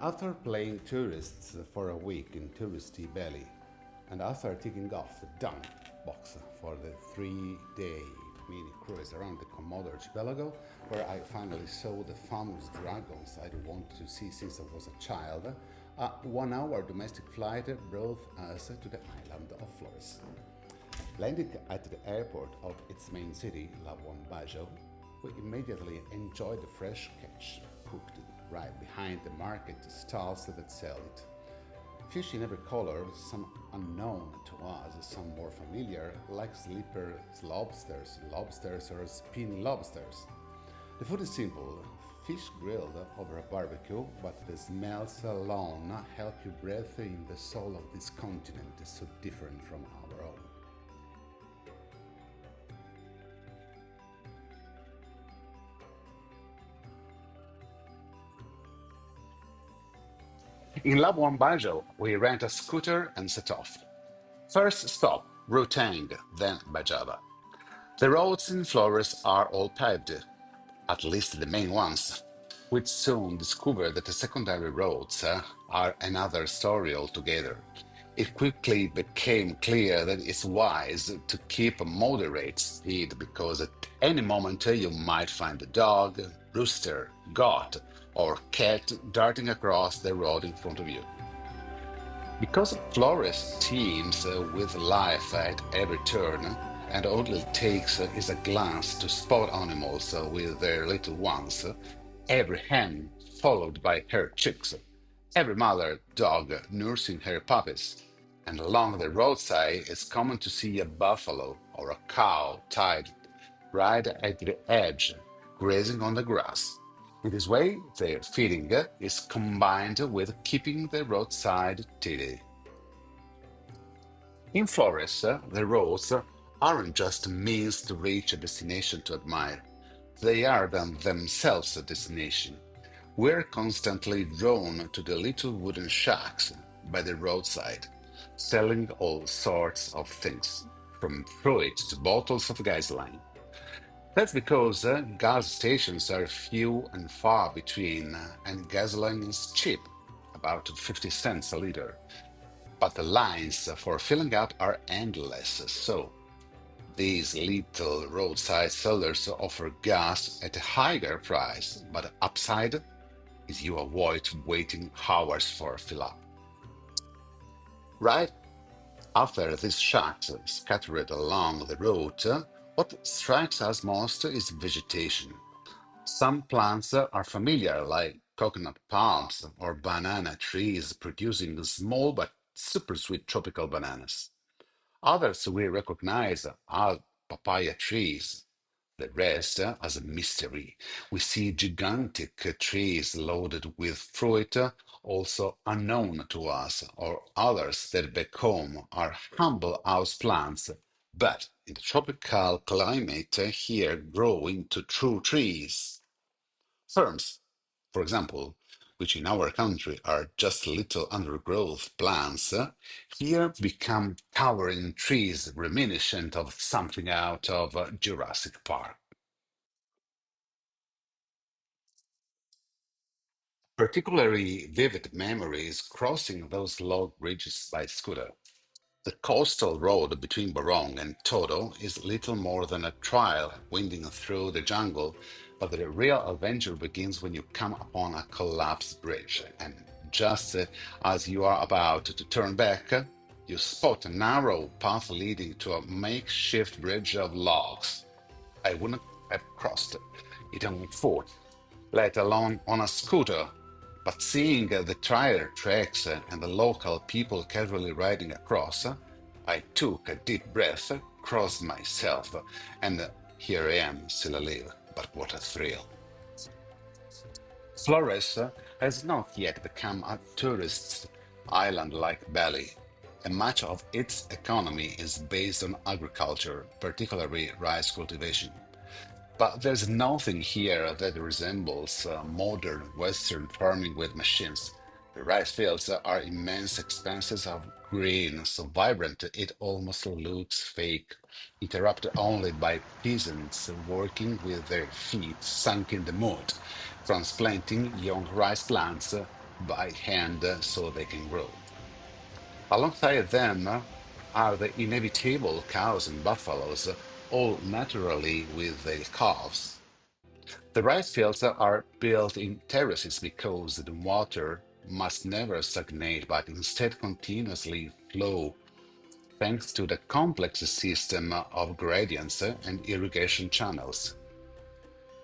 after playing tourists for a week in touristy Bali, and after taking off the dung box for the 3-day mini cruise around the Komodo archipelago, where I finally saw the famous dragons I'd wanted to see since I was a child, a 1 hour domestic flight brought us to the island of Flores. Landing at the airport of its main city, Labuan Bajo, we immediately enjoyed the fresh catch, cooked right behind the market stalls that sell it. Fish in every color, some unknown to us, some more familiar, like sleeper lobsters or spin lobsters. The food is simple, fish grilled over a barbecue, but the smells alone help you breathe in the soul of this continent so different from our own. In Labuan Bajo, we rent a scooter and set off. First stop, Rutang, then Bajaba. The roads in Flores are all paved, at least the main ones. We soon discovered that the secondary roads are another story altogether. It quickly became clear that it's wise to keep a moderate speed because at any moment you might find a dog, rooster, goat, or cat darting across the road in front of you. Because Flores teems with life at every turn, and all it takes is a glance to spot animals with their little ones, every hen followed by her chicks, every mother dog nursing her puppies, and along the roadside it's common to see a buffalo or a cow tied right at the edge, grazing on the grass. In this way, their feeding is combined with keeping the roadside tidy. In Flores, the roads aren't just means to reach a destination to admire. They are themselves a destination. We're constantly drawn to the little wooden shacks by the roadside, selling all sorts of things, from fruit to bottles of gasoline. That's because gas stations are few and far between, and gasoline is cheap, about 50 cents a liter. But the lines for filling up are endless, so these little roadside sellers offer gas at a higher price, but the upside is you avoid waiting hours for a fill up. Right after these shacks scattered along the road, what strikes us most is vegetation. Some plants are familiar, like coconut palms or banana trees producing small but super sweet tropical bananas. Others we recognize are papaya trees. The rest as a mystery. We see gigantic trees loaded with fruit, also unknown to us, or others that back home are humble house plants, but in the tropical climate here grow into true trees. Ferns, for example, which in our country are just little undergrowth plants, here become towering trees reminiscent of something out of Jurassic Park. Particularly vivid memories crossing those log bridges by scooter. The coastal road between Barong and Todo is little more than a trail winding through the jungle, but the real adventure begins when you come upon a collapsed bridge, and just as you are about to turn back, you spot a narrow path leading to a makeshift bridge of logs. I wouldn't have crossed it on foot, let alone on a scooter. But seeing the tire tracks and the local people casually riding across, I took a deep breath, crossed myself, and here I am, still alive. But what a thrill! Flores has not yet become a tourist island like Bali, and much of its economy is based on agriculture, particularly rice cultivation. But there's nothing here that resembles modern Western farming with machines. The rice fields are immense expanses of green, so vibrant it almost looks fake, interrupted only by peasants working with their feet sunk in the mud, transplanting young rice plants. by hand so they can grow. Alongside them are the inevitable cows and buffaloes, all naturally with their calves. The rice fields are built in terraces because the water must never stagnate but instead continuously flow thanks to the complex system of gradients and irrigation channels.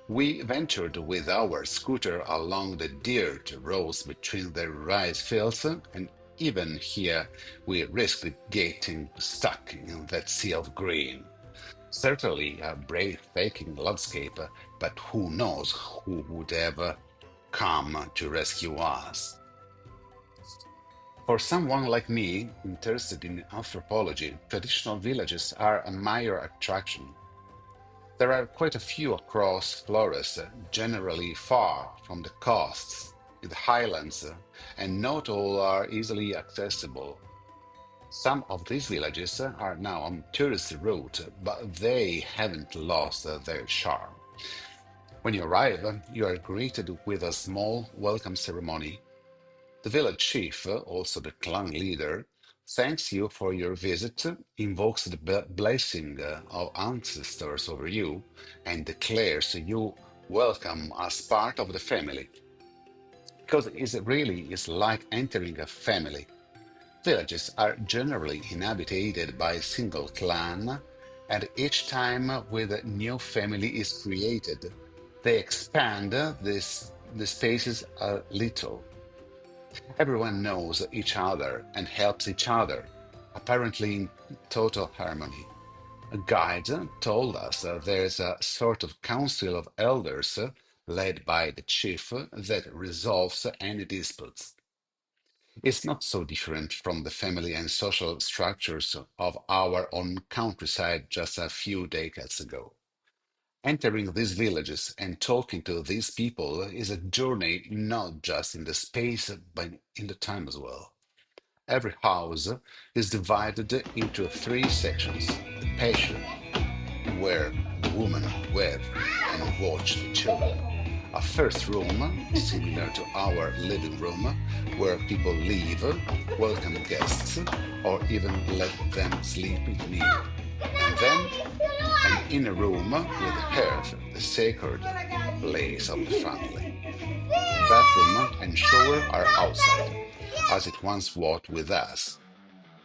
We ventured with our scooter along the dirt roads between the rice fields, and even here we risked getting stuck in that sea of green. Certainly a breathtaking landscape, but who knows who would ever come to rescue us. For someone like me, interested in anthropology, traditional villages are a major attraction. There are quite a few across Flores, generally far from the coasts, in the highlands, and not all are easily accessible. Some of these villages are now on tourist route, but they haven't lost their charm. When you arrive, you are greeted with a small welcome ceremony. The village chief, also the clan leader, thanks you for your visit, invokes the blessing of ancestors over you, and declares you welcome as part of the family. Because it really is like entering a family. Villages are generally inhabited by a single clan, and each time with a new family is created, they expand the spaces a little. Everyone knows each other and helps each other, apparently in total harmony. A guide told us there's a sort of council of elders led by the chief that resolves any disputes. It's not so different from the family and social structures of our own countryside just a few decades ago. Entering these villages and talking to these people is a journey not just in the space but in the time as well. Every house is divided into three sections: the patio, where the women weave and watch the children; a first room, similar to our living room, where people live, welcome guests, or even let them sleep if needed; and then an inner room with hearth, the sacred place of the family. The bathroom and shower are outside, as it once was with us,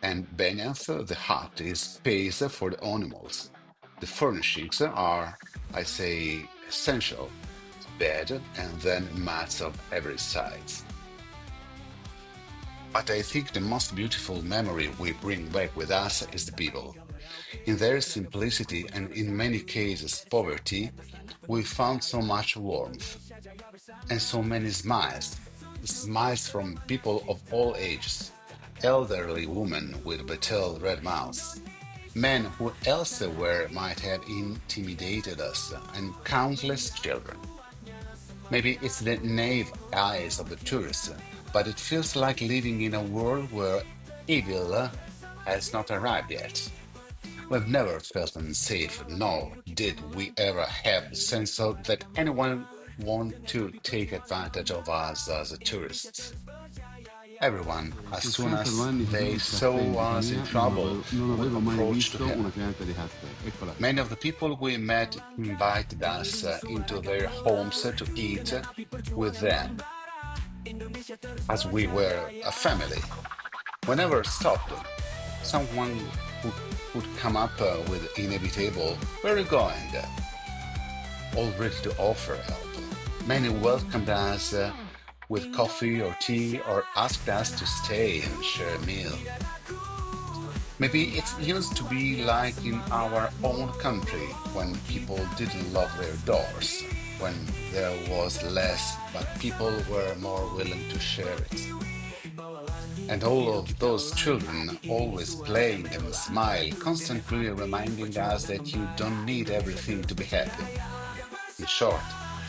and beneath the hut is space for the animals. The furnishings are, I say, essential: bed and then mats of every size. But I think the most beautiful memory we bring back with us is the people. In their simplicity and in many cases poverty, we found so much warmth and so many smiles. Smiles from people of all ages, elderly women with betel red mouths, men who elsewhere might have intimidated us, and countless children. Maybe it's the naive eyes of the tourist, but it feels like living in a world where evil has not arrived yet. We've never felt unsafe, nor did we ever have the sense of that anyone want to take advantage of us as tourists. Everyone, as soon 69 as anni facevo they il caffè in saw us in Albania, trouble, non would avevo mai approach to visto una him. pianta di caffè. Eccola. Many of the people we met invited us into their homes to eat with them, as we were a family. Whenever stopped, someone would come up with inevitable, "Where are you going?" all ready to offer help. Many welcomed us with coffee or tea or asked us to stay and share a meal. Maybe it used to be like in our own country when people didn't lock their doors, when there was less, but people were more willing to share it. And all of those children always playing and smile, constantly reminding us that you don't need everything to be happy. In short,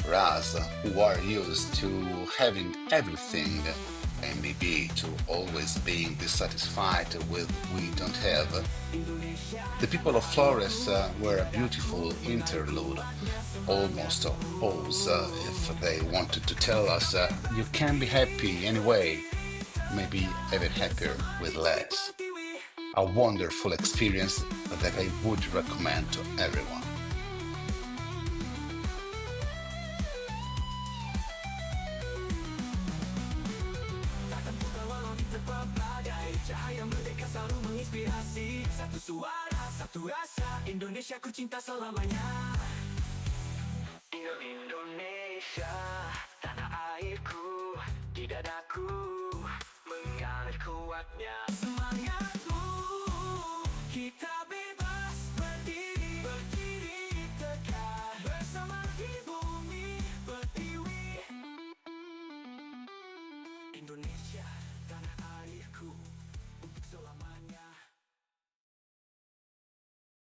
for us who are used to having everything, and maybe to always being dissatisfied with we don't have, the people of Flores were a beautiful interlude, almost a pause if they wanted to tell us you can be happy anyway, maybe even happier with less. A wonderful experience that I would recommend to everyone. Cahaya merdeka selalu menginspirasi. Satu suara, satu rasa. Indonesia ku cinta selamanya. Indonesia, tanah airku, di dadaku mengalir kuatnya semangat.